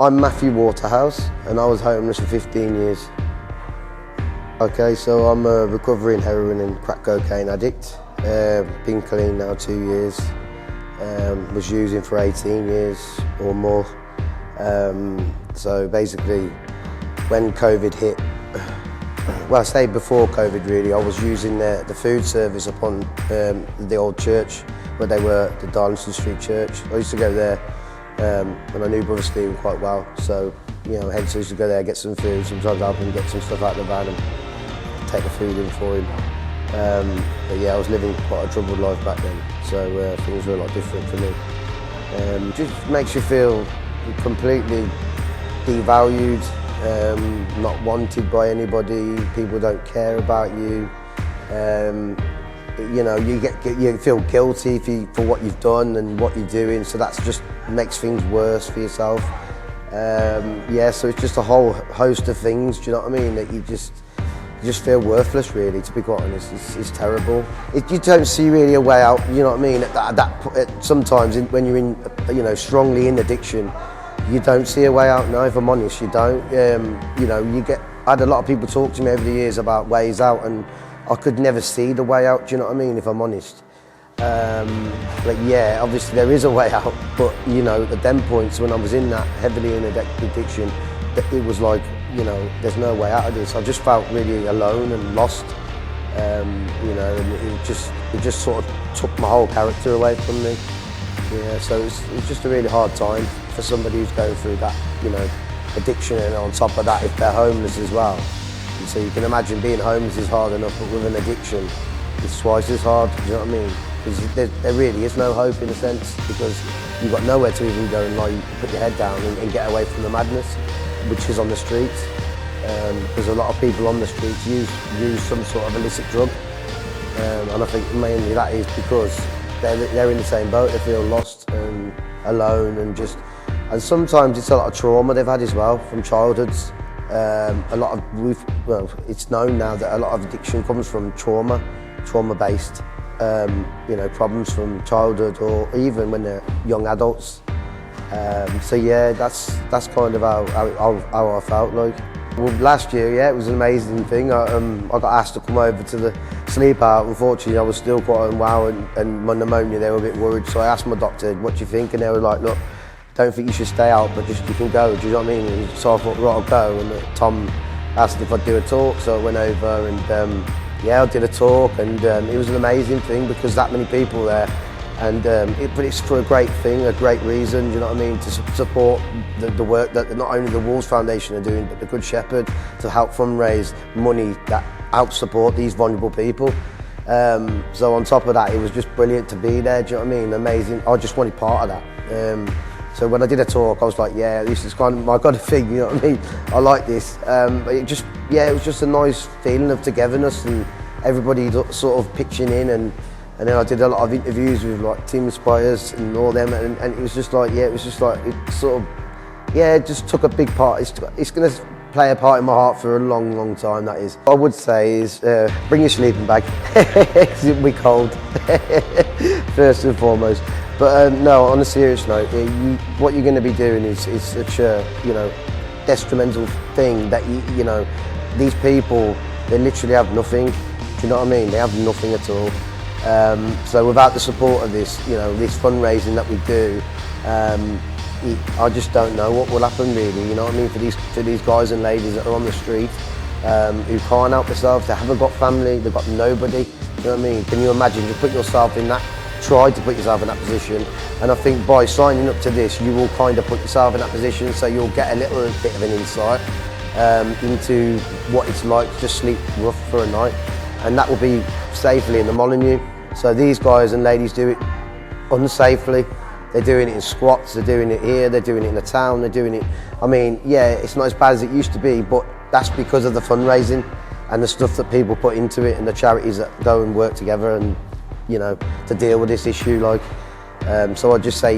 I'm Matthew Waterhouse and I was homeless for 15 years. Okay, so I'm a recovering heroin and crack cocaine addict. Been clean now 2 years. Was using for 18 years or more. So basically, when COVID hit, well, I say before COVID really, I was using the food service upon the old church where they were, the Darlington Street Church. I used to go there and I knew Brother Stephen quite well, so hence I used to go there, get some food, sometimes help him get some stuff out of the van and take the food in for him. But yeah, I was living quite a troubled life back then, so things were a lot different for me. Just makes you feel completely devalued, not wanted by anybody, people don't care about you. You feel guilty for what you've done and what you're doing, so that's just makes things worse for yourself. So it's just a whole host of things, do you know what I mean, that you just feel worthless really, to be quite honest. It's terrible. You don't see really a way out, you know what I mean, sometimes when you're in, strongly in addiction, you don't see a way out. No, if I'm honest, you don't. I had a lot of people talk to me over the years about ways out, and I could never see the way out, do you know what I mean, if I'm honest. But yeah, obviously there is a way out, but at them points when I was in that heavily in addiction, it was like, there's no way out of this. I just felt really alone and lost, and it just sort of took my whole character away from me. Yeah, so it's just a really hard time for somebody who's going through that, addiction, and on top of that, if they're homeless as well. And so you can imagine being homeless is hard enough, but with an addiction, it's twice as hard, do you know what I mean? Because there really is no hope in a sense, because you've got nowhere to even go and lie, put your head down and get away from the madness, which is on the streets. There's a lot of people on the streets use some sort of illicit drug, and I think mainly that is because they're in the same boat. They feel lost and alone, and sometimes it's a lot of trauma they've had as well from childhoods. It's known now that a lot of addiction comes from trauma-based, problems from childhood or even when they're young adults. So yeah, that's kind of how I felt like. Well, last year, yeah, it was an amazing thing. I got asked to come over to the Sleepout. Unfortunately, I was still quite unwell and my pneumonia, they were a bit worried. So I asked my doctor, what do you think? And they were like, look, don't think you should stay out, but just you can go, do you know what I mean? And so I thought, right, I'll go. And Tom asked if I'd do a talk, so I went over and yeah, I did a talk, and it was an amazing thing because that many people there. And but it's for a great thing, a great reason, do you know what I mean, to support the work that not only the Wolves Foundation are doing, but the Good Shepherd, to help fundraise money that helps support these vulnerable people. So on top of that, it was just brilliant to be there, do you know what I mean, amazing. I just wanted part of that. So when I did a talk, I was like, yeah, this is kind of my kind of thing, you know what I mean? I like this. But it was just a nice feeling of togetherness and everybody sort of pitching in, and then I did a lot of interviews with like team players and all them, and it was just like, yeah, it just took a big part. It's going to play a part in my heart for a long, long time, that is. What I would say is bring your sleeping bag, because it'll be cold, first and foremost. But no, on a serious note, what you're going to be doing is such a, detrimental thing that, these people, they literally have nothing, do you know what I mean? They have nothing at all. So without the support of this, this fundraising that we do, I just don't know what will happen really, you know what I mean, for these guys and ladies that are on the street, who can't help themselves, they haven't got family, they've got nobody, you know what I mean? Can you imagine, you put yourself in that, try to put yourself in that position, and I think by signing up to this, you will kind of put yourself in that position, so you'll get a little bit of an insight into what it's like to just sleep rough for a night, and that will be safely in the Molineux. So these guys and ladies do it unsafely. They're doing it in squats, they're doing it here, they're doing it in the town, they're doing it, I mean, yeah, it's not as bad as it used to be, but that's because of the fundraising and the stuff that people put into it and the charities that go and work together and, to deal with this issue. So I'd just say,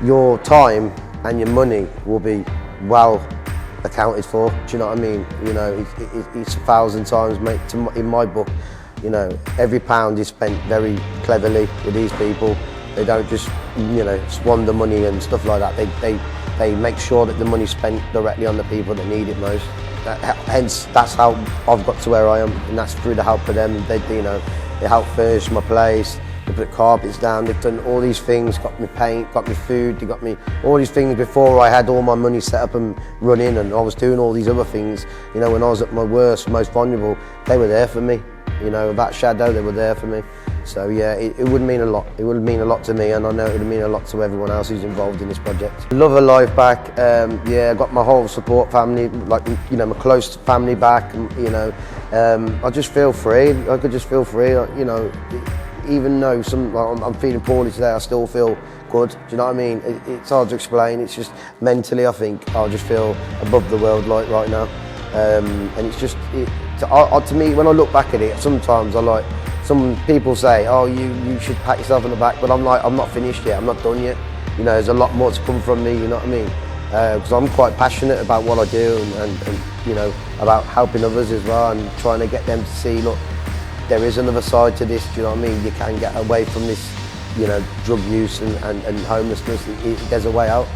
your time and your money will be well accounted for, do you know what I mean? It's 1,000 times, mate, in my book. Every pound is spent very cleverly with these people. They don't just, you know, squander money and stuff like that. They make sure that the money's spent directly on the people that need it most. Hence, that's how I've got to where I am, and that's through the help of them. They, you know, they help furnish my place. They put carpets down. They've done all these things. Got me paint. Got me food. They got me all these things before I had all my money set up and running, and I was doing all these other things. You know, when I was at my worst, most vulnerable, they were there for me. You know, without shadow, they were there for me. So yeah, it would mean a lot. It would mean a lot to me, and I know it would mean a lot to everyone else who's involved in this project. Love her life back. Yeah, I got my whole support family, like, you know, my close family back. You know, I just feel free. I could just feel free. You know, even though I'm feeling poorly today, I still feel good. Do you know what I mean? It's hard to explain. It's just mentally, I think I just feel above the world like right now, and it's just to me, when I look back at it, sometimes some people say, oh, you should pat yourself on the back, but I'm like, I'm not finished yet, I'm not done yet. You know, there's a lot more to come from me, you know what I mean? Because I'm quite passionate about what I do and you know, about helping others as well, and trying to get them to see, look, there is another side to this, do you know what I mean? You can get away from this, you know, drug use and homelessness. There's a way out.